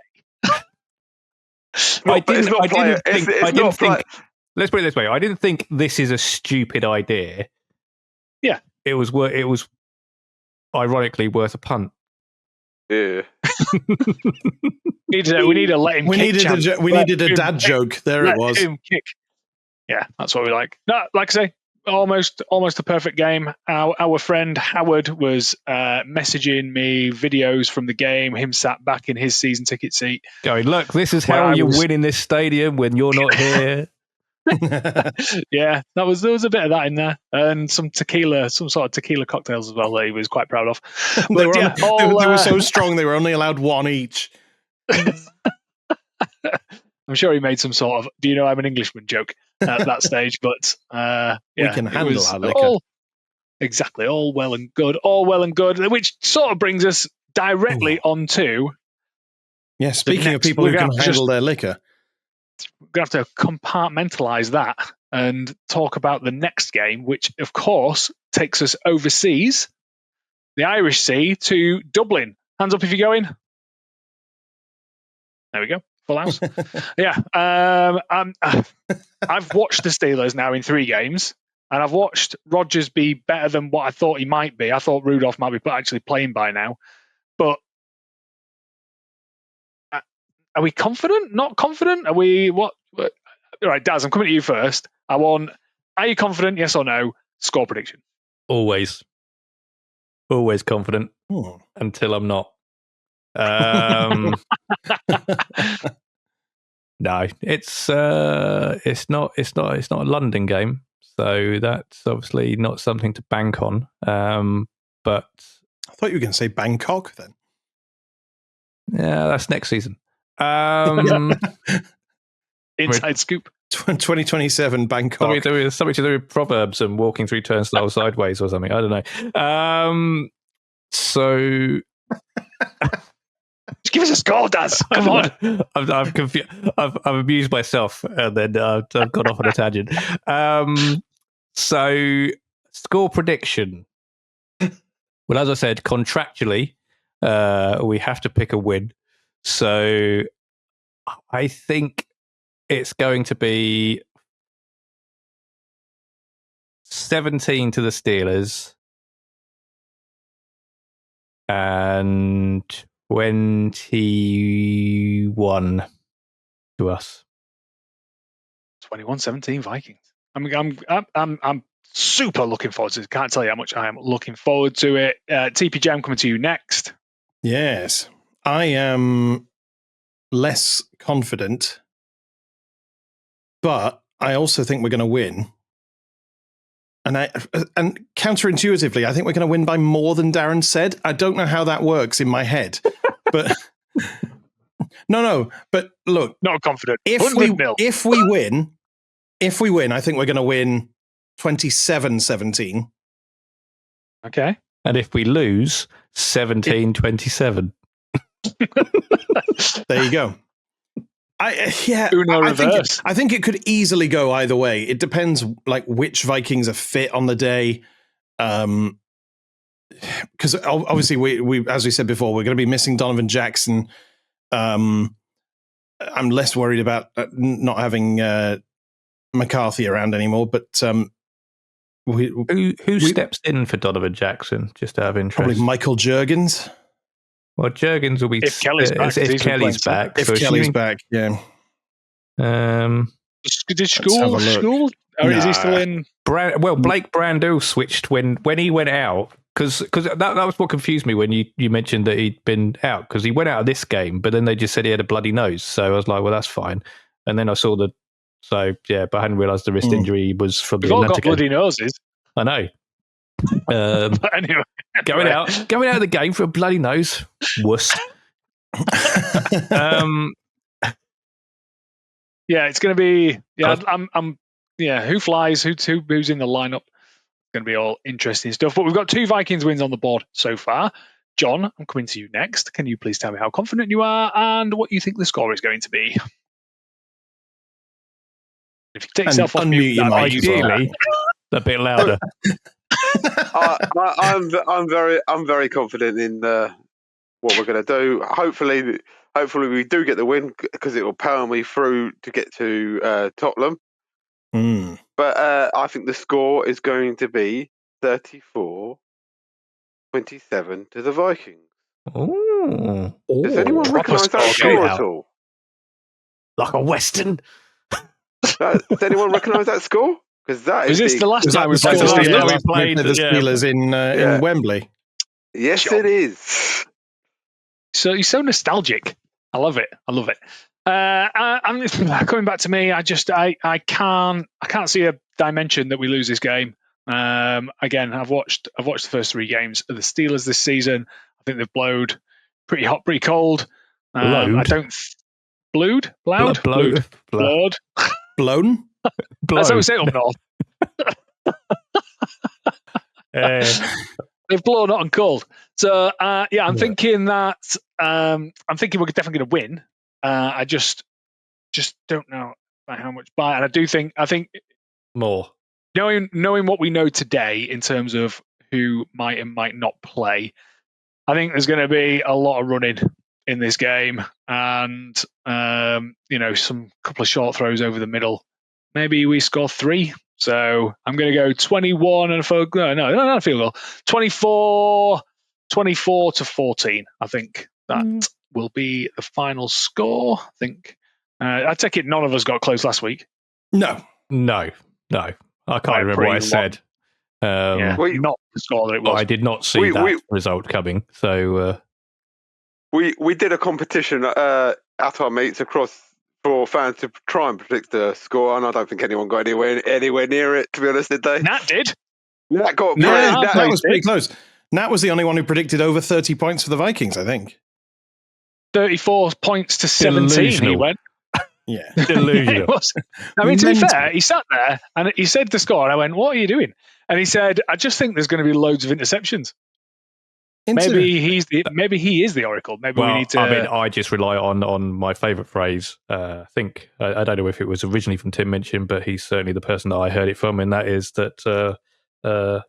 I didn't think. Let's put it this way: I didn't think this is a stupid idea. Yeah, it was ironically worth a punt. Yeah, we need to let him. We needed a dad joke. There it was. Him kick. Yeah, that's what we like. No, like I say, almost a perfect game. Our friend Howard was messaging me videos from the game, him sat back in his season ticket seat. Going, look, this is how you win in this stadium when you're not here. Yeah, there was a bit of that in there. And some sort of tequila cocktails as well that he was quite proud of. They were so strong they were only allowed one each. I'm sure he made some sort of "do you know I'm an Englishman" joke at that stage, but we can handle our liquor. Exactly, all well and good, which sort of brings us directly onto. Yeah, speaking of people who can handle their liquor, we're going to have to compartmentalize that and talk about the next game, which of course takes us overseas, the Irish Sea, to Dublin. Hands up if you're going. There we go. Full house. Yeah. I've watched the Steelers now in 3 games, and I've watched Rodgers be better than what I thought he might be. I thought Rudolph might be actually playing by now. But are we confident? Not confident? Are we what? All right, Daz, I'm coming to you first. Are you confident? Yes or no? Score prediction. Always confident until I'm not. No, it's not a London game, so that's obviously not something to bank on. But I thought you were going to say Bangkok then. Yeah, that's next season. Inside scoop. 2027 Bangkok. Something to do with proverbs and walking through turnstiles sideways or something. I don't know. So. Just give us a score, Daz. Come on. I'm confused. I've amused myself and then I've gone off on a tangent. So, score prediction. Well, as I said, contractually, we have to pick a win. So, I think it's going to be 17 to the Steelers and 21 to us. 21-17 Vikings. I'm super looking forward to it. Can't tell you how much I am looking forward to it. TPJ, I'm coming to you next. Yes, I am less confident, but I also think we're going to win. And counterintuitively, I think we're going to win by more than Darren said. I don't know how that works in my head, but no. But look, not confident. If we win, I think we're going to win 27-17. Okay. And if we lose, 17-27. There you go. Uno reverse. I think it could easily go either way. It depends, like, which Vikings are fit on the day. Because obviously, we as we said before, we're going to be missing Donovan Jackson. I'm less worried about not having McCarthy around anymore. But who steps in for Donovan Jackson? Just out of interest, probably Michael Juergens. Well, Juergens will be if Kelly's back. If Kelly's back, if Kelly's back, yeah. Did school? Or is he still in? Blake Brandel switched when he went out because that was what confused me when you mentioned that he'd been out because he went out of this game, but then they just said he had a bloody nose, so I was like, well, that's fine. And then I saw but I hadn't realised the wrist injury was from the Atlanta game. We've all got bloody noses. I know. But anyway, going out of the game for a bloody nose, wuss. Yeah, it's going to be. Yeah, I'm. Yeah, who flies? Who's in the lineup? It's going to be all interesting stuff. But we've got 2 Vikings wins on the board so far. John, I'm coming to you next. Can you please tell me how confident you are and what you think the score is going to be? If you take yourself off mute, ideally a bit louder. I'm very confident in what we're going to do. Hopefully we do get the win because it will power me through to get to Tottenham. But I think the score is going to be 34-27 to the Vikings. Ooh. Does anyone recognise that score at all? Like a Western. Does anyone recognise that score? Because that is this the last time we played the Steelers? We played the Steelers in Wembley. Yes, John. It is. So you're so nostalgic. I love it. I'm coming back to me. I can't see a dimension that we lose this game. Again, I've watched the first 3 games of the Steelers this season. I think they've blowed pretty hot, pretty cold. I don't blowed. Blown. That's how we say it up north. They've blown hot and cold. So I'm thinking that we're definitely going to win. I just don't know by how much by, and I think more knowing what we know today in terms of who might and might not play. I think there's going to be a lot of running in this game, and some couple of short throws over the middle. Maybe we score 3. So I'm going to go 21 and a field goal. No, field goal. 24-14. I think that will be the final score. I think. I take it none of us got close last week. No. I can't remember what I said. Not the score that it was. I did not see that result coming. So we did a competition at our meets across for fans to try and predict the score, and I don't think anyone got anywhere near it. To be honest, did they? Nat did. Nat got. That was pretty close. Nat was the only one who predicted over 30 points for the Vikings, I think. 34 points to 17. He went. Yeah, delusional. I mean, to be fair, he sat there and he said the score, and I went, "What are you doing?" And he said, "I just think there's going to be loads of interceptions." Maybe he is the oracle. Maybe we need to. I mean, I just rely on my favourite phrase. I think I don't know if it was originally from Tim Minchin, but he's certainly the person that I heard it from, and that is that a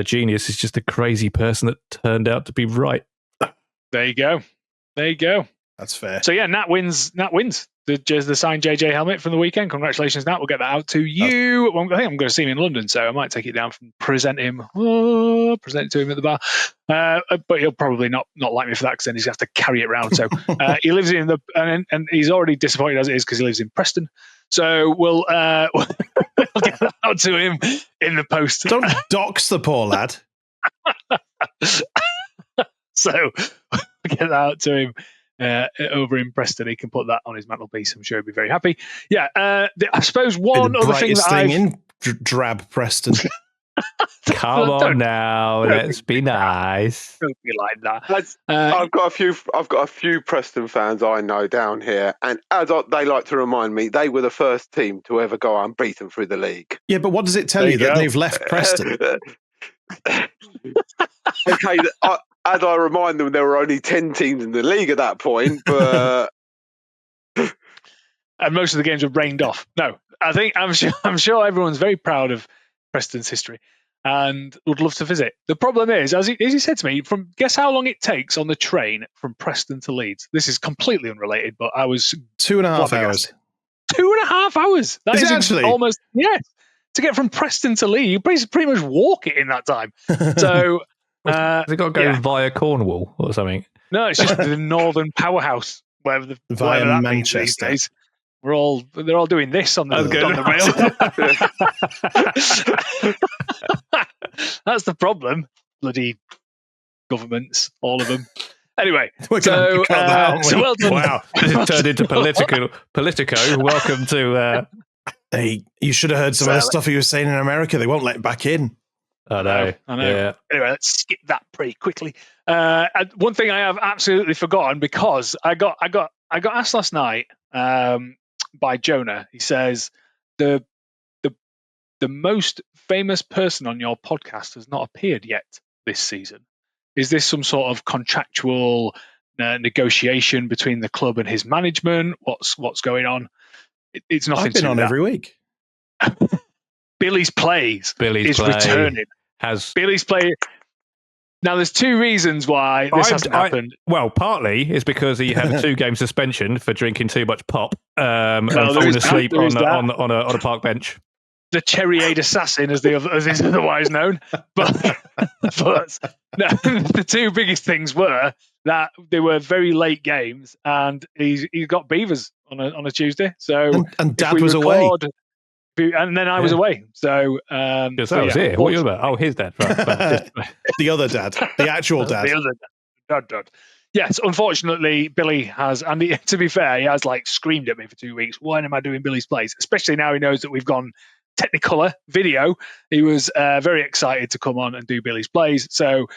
genius is just a crazy person that turned out to be right. There you go. That's fair. So yeah, Nat wins. The signed JJ helmet from the weekend. Congratulations, Nat. We'll get that out to you. I think I'm going to see him in London, so I might take it down and present it to him at the bar. But he'll probably not like me for that because then he's going to have to carry it around. So he lives in and he's already disappointed as it is because he lives in Preston. So we'll get that out to him in the post. Don't dox the poor lad. So we'll get that out to him. Over in Preston, he can put that on his mantelpiece. I'm sure he'll be very happy. Yeah, I suppose one other thing that in drab Preston. Come on now, let's be nice. Don't be like that. I've got a few Preston fans I know down here, and as they like to remind me, they were the first team to ever go unbeaten through the league. Yeah, but what does it tell you that they've left Preston? Okay, as I remind them, there were only 10 teams in the league at that point, but and most of the games were rained off. No, I'm sure everyone's very proud of Preston's history and would love to visit. The problem is, as he said to me, guess how long it takes on the train from Preston to Leeds. This is completely unrelated, but I was 2.5 hours. 2.5 hours. That is actually almost to get from Preston to Leeds. You pretty much walk it in that time. So has it got to go via Cornwall or something? No, it's just the Northern Powerhouse, whatever that Manchester. Means these days. They're all doing this on the rail. That's the problem. Bloody governments, all of them. Anyway, so well done. Wow, this has turned into Politico. Welcome to. Hey, you should have heard some of the stuff he was saying in America. They won't let back in. I know. Yeah. Anyway, let's skip that pretty quickly. One thing I have absolutely forgotten, because I got asked last night by Jonah. He says the most famous person on your podcast has not appeared yet this season. Is this some sort of contractual negotiation between the club and his management? What's going on? It's nothing. I've been on every week. Billy's Plays is returning. Billy's Play. Now, there's two reasons why this hasn't happened. Well, partly is because he had a 2-game suspension for drinking too much pop and falling asleep on a park bench. The Cherryade Assassin, as is otherwise known. But no, the two biggest things were that they were very late games, and he got Beavers on a Tuesday. So and Dad was away. And then I was away. So was here. What are you about? Oh, his dad. Right. The other dad. The actual dad. The other dad. Yes, unfortunately, Billy has, and to be fair, he has screamed at me for 2 weeks. When am I doing Billy's Plays? Especially now he knows that we've gone Technicolor video. He was very excited to come on and do Billy's Plays. So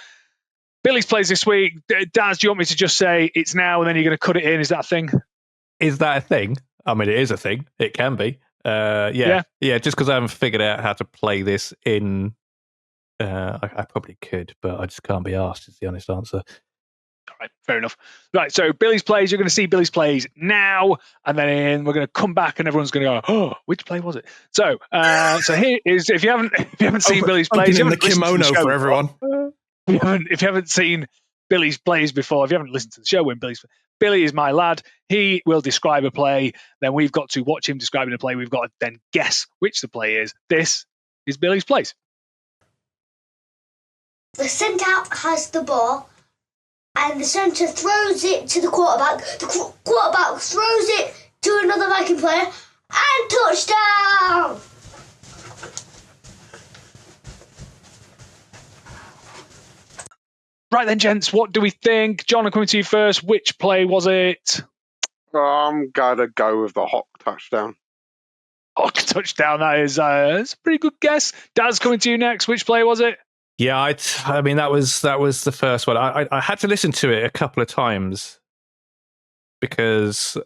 Billy's Plays this week. Daz, do you want me to just say it's now and then you're going to cut it in? Is that a thing? Is that a thing? I mean, it is a thing. It can be. Yeah. Just because I haven't figured out how to play this in, I probably could, but I just can't be asked. Is the honest answer. All right, fair enough. Right, so Billy's Plays. You're going to see Billy's Plays now, and then we're going to come back, and everyone's going to go, "Oh, which play was it?" So here is if you haven't seen Billy's Plays, in the kimono for everyone. If you haven't seen Billy's Plays before, if you haven't listened to the show when Billy is my lad. He will describe a play. Then we've got to watch him describing a play. We've got to then guess which the play is. This is Billy's Plays. The centre has the ball, and the centre throws it to the quarterback. The quarterback throws it to another Viking player, and touchdown! Right then, gents, what do we think? John, I'm coming to you first. Which play was it? I'm going to go with the Hawk touchdown. Hawk touchdown, that's a pretty good guess. Daz, coming to you next. Which play was it? Yeah, I mean, that was the first one. I had to listen to it a couple of times because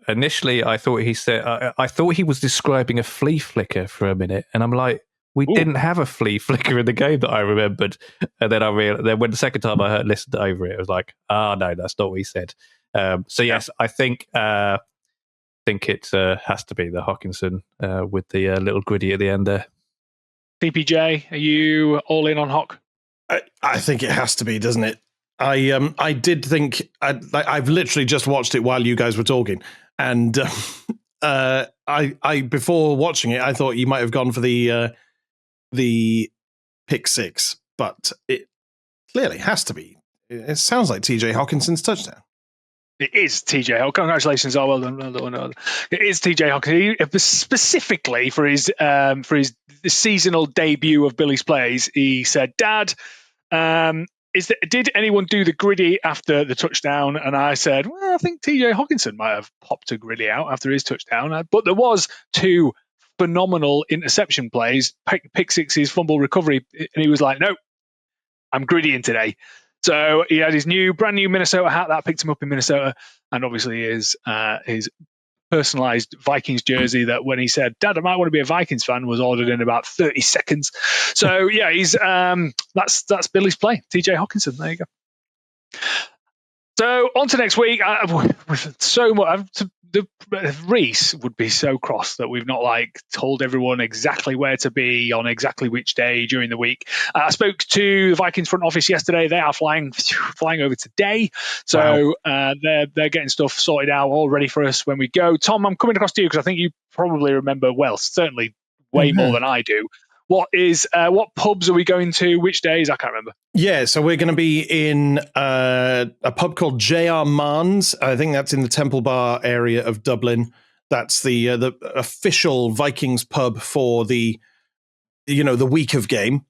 initially I thought he said, I thought he was describing a flea flicker for a minute, and I'm like, we didn't have a flea flicker in the game that I remembered. And then I realized, then when the second time I listened over it, I was like, no, that's not what he said. So yes, I think it has to be the Hawkinson with the little griddy at the end there. CPJ, are you all in on Hawk? I think it has to be, doesn't it? I did think I've literally just watched it while you guys were talking, and I before watching it, I thought you might have gone for the pick six, but it clearly has to be. It sounds like TJ Hawkinson's touchdown. It is TJ Hawk. Congratulations! Oh, well done. It is TJ Hawk. Specifically for his seasonal debut of Billy's Plays, he said, "Dad, did anyone do the griddy after the touchdown?" And I said, "Well, I think TJ Hawkinson might have popped a griddy out after his touchdown." But there was 2 phenomenal interception plays, pick sixes, fumble recovery, and he was like, "No, I'm griddying today." So he had his brand new Minnesota hat that picked him up in Minnesota, and obviously his personalized Vikings jersey that when he said, "Dad, I might want to be a Vikings fan," was ordered in about 30 seconds. So yeah, he's that's Billy's play. TJ Hawkinson. There you go. So on to next week. So much. Reese would be so cross that we've not told everyone exactly where to be on exactly which day during the week. I spoke to the Vikings front office yesterday. They are flying over today, so they're getting stuff sorted out, all ready for us when we go. Tom, I'm coming across to you because I think you probably remember certainly way more than I do. What pubs are we going to? Which days? I can't remember. Yeah, so we're going to be in a pub called J.R. Man's. I think that's in the Temple Bar area of Dublin. That's the official Vikings pub for the week of game.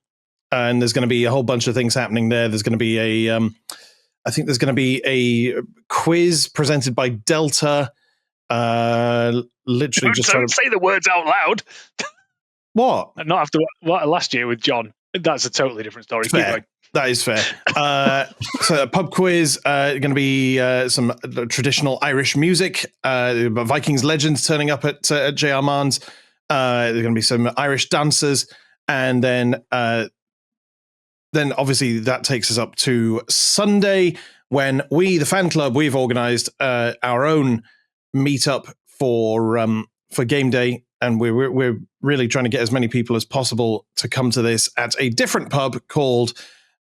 And there's going to be a whole bunch of things happening there. There's going to be I think there's going to be a quiz presented by Delta. Literally, just don't say the words out loud. What? Not after last year with John. That's a totally different story. Keep going. That is fair. So a pub quiz, going to be some traditional Irish music, Vikings legends turning up at J.R. Man's. There's going to be some Irish dancers, and then obviously that takes us up to Sunday when we, the fan club, we've organised our own meetup for game day. And we're really trying to get as many people as possible to come to this at a different pub called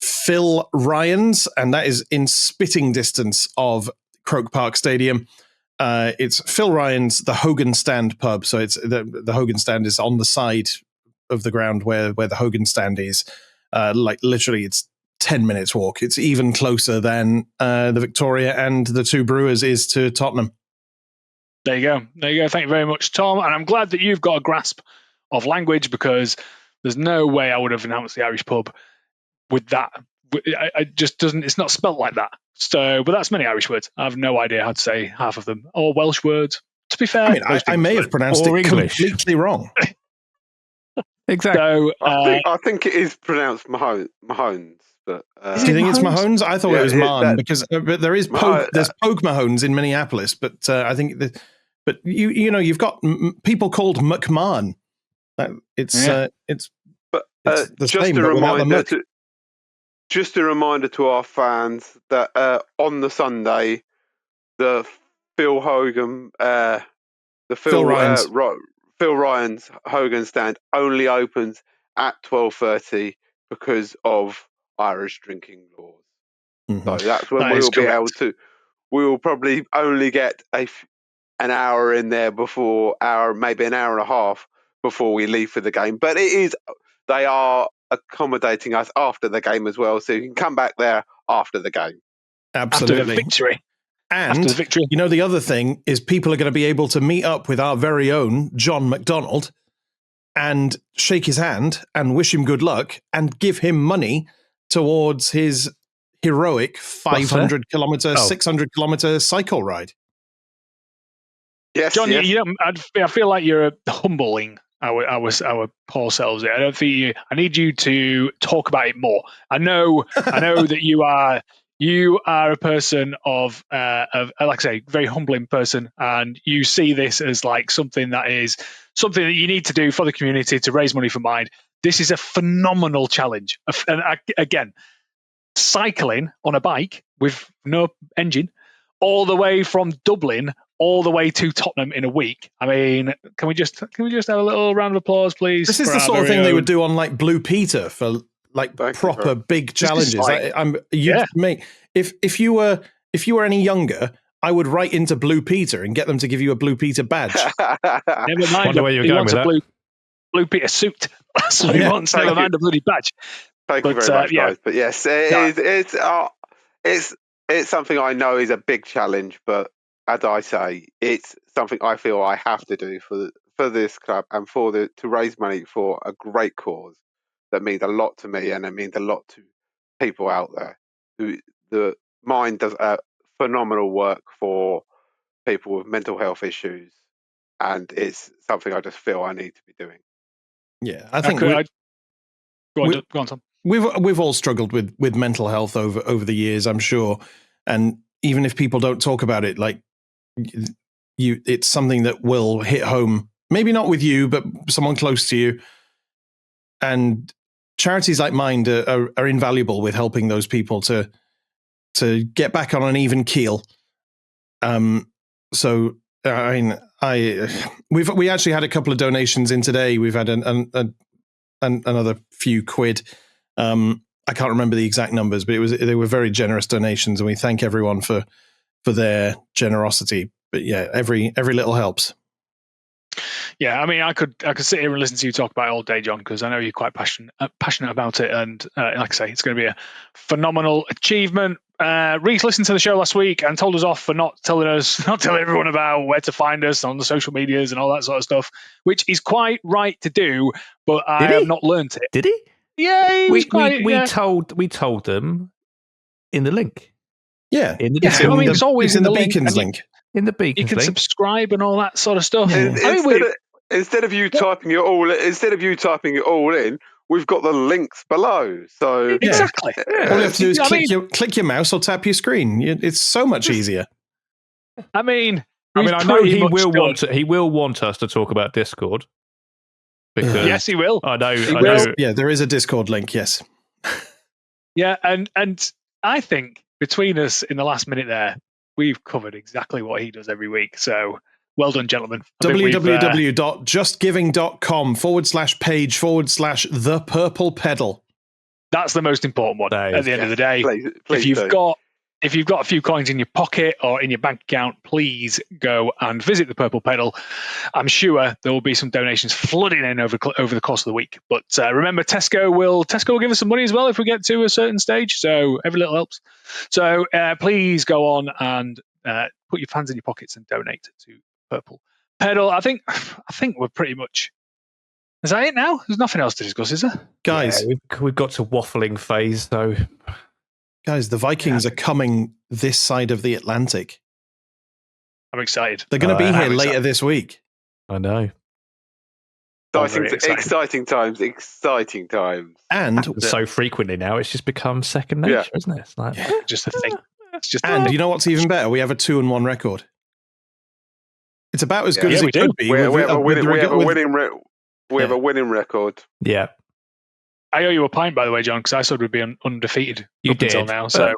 Phil Ryan's, and that is in spitting distance of Croke Park Stadium. It's Phil Ryan's, the Hogan Stand pub. So it's the Hogan Stand is on the side of the ground where the Hogan Stand is. Literally, it's 10 minutes walk. It's even closer than the Victoria and the Two Brewers is to Tottenham. There you go. Thank you very much, Tom. And I'm glad that you've got a grasp of language, because there's no way I would have announced the Irish pub with that. It just doesn't. It's not spelt like that. So, but that's many Irish words. I have no idea how to say half of them, or Welsh words. To be fair, I may have pronounced it English completely wrong. Exactly. So, I think it is pronounced Mahones. But do you think it's Mahones? I thought it was Mahon, because but there is there's Pogue Mahones in Minneapolis, but I think but you've got people called McMahon. It's just a reminder to our fans that on the Sunday, the Phil Ryan's Hogan Stand only opens at 12:30 because of Irish drinking laws. Mm-hmm. So that's when we'll be able to. We'll probably only get an hour in there maybe an hour and a half before we leave for the game. But they are accommodating us after the game as well, so you can come back there after the game. Absolutely. After the victory. And the other thing is people are going to be able to meet up with our very own John McDonald and shake his hand and wish him good luck and give him money towards his heroic 500-kilometer, 600-kilometer cycle ride. Yes, John, yes. I feel like you're humbling our poor selves here. I don't think I need you to talk about it more. I know that you are a person of like I say, very humbling person, and you see this as something that you need to do for the community to raise money for Mind. This is a phenomenal challenge. And again, cycling on a bike with no engine all the way from Dublin all the way to Tottenham in a week. I mean, can we just have a little round of applause, please? This is the sort of thing they would do on Blue Peter for proper big challenges. Mate, if you were any younger, I would write into Blue Peter and get them to give you a Blue Peter badge. Never mind. Where you're going with that. Blue Peter suit. That's what he wants. Never mind a bloody badge. Thank you very much, guys. But yes, it's something I know is a big challenge, but as I say, it's something I feel I have to do for this club and to raise money for a great cause that means a lot to me, and it means a lot to people out there. The Mind does phenomenal work for people with mental health issues, and it's something I just feel I need to be doing. Yeah, I think go on, Tom. We've all struggled with mental health over the years, I'm sure, and even if people don't talk about it, it's something that will hit home. Maybe not with you, but someone close to you. And charities like Mind are invaluable with helping those people to to get back on an even keel. So I mean, we actually had a couple of donations in today. We've had another few quid. I can't remember the exact numbers, but they were very generous donations, and we thank everyone for their generosity. But yeah, every little helps. Yeah, I mean, I could sit here and listen to you talk about it all day, John, because I know you're quite passionate about it, and like I say, it's going to be a phenomenal achievement. Reese listened to the show last week and told us off for not telling everyone about where to find us on the social medias and all that sort of stuff, which is quite right to do, but I have not learnt it. Did he? Yeah, we told them in the link. Yeah, in the I mean, it's always in the Beacons link. In the Beacons you can subscribe and all that sort of stuff. Instead of you typing it all in, we've got the links below. So exactly. All you have to do is click your mouse or tap your screen. It's so much easier. I mean, I know he will want us to talk about Discord. Because yes, he will. I know. Yeah, there is a Discord link. Yes. Yeah, and I think between us in the last minute there, we've covered exactly what he does every week. So well done, gentlemen. www.justgiving.com/page/the purple pedal. That's the most important one at the end of the day. Please if you've got a few coins in your pocket or in your bank account, please go and visit the Purple Pedal. I'm sure there will be some donations flooding in over the course of the week. But remember, Tesco will give us some money as well if we get to a certain stage. So every little helps. So please go on and put your hands in your pockets and donate to Purple Pedal. I think we're pretty much. Is that it now? There's nothing else to discuss, is there? Guys, we've got to waffling phase, so. Guys, the Vikings are coming this side of the Atlantic. I'm excited. They're going to be here later this week. I know. Exciting times. And so frequently now, it's just become second nature, isn't it? It's like, just a thing. You know what's even better? We have a 2-1 record. It's about as good as it could be. We have a winning record. Yeah. I owe you a pint, by the way, John, because I said we'd be undefeated until now. So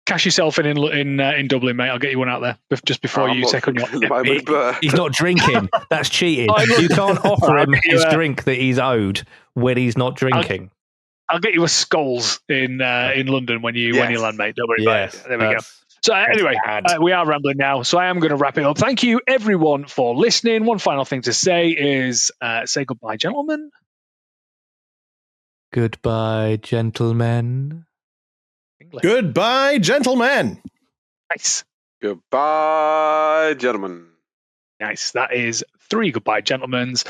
cash yourself in Dublin, mate. I'll get you one out there just before you take on your. He's not drinking. That's cheating. You can't offer him his drink that he's owed when he's not drinking. I'll get you a Skulls in London when you land, mate. Don't worry about it. There we go. So anyway, we are rambling now, so I am going to wrap it up. Thank you, everyone, for listening. One final thing to say is say goodbye, gentlemen. Goodbye, gentlemen. Goodbye, gentlemen. Nice. Goodbye, gentlemen. Nice. That is 3 goodbye, gentlemen's.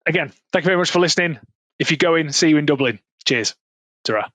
Again, thank you very much for listening. If you go in, see you in Dublin. Cheers. Ta-ra.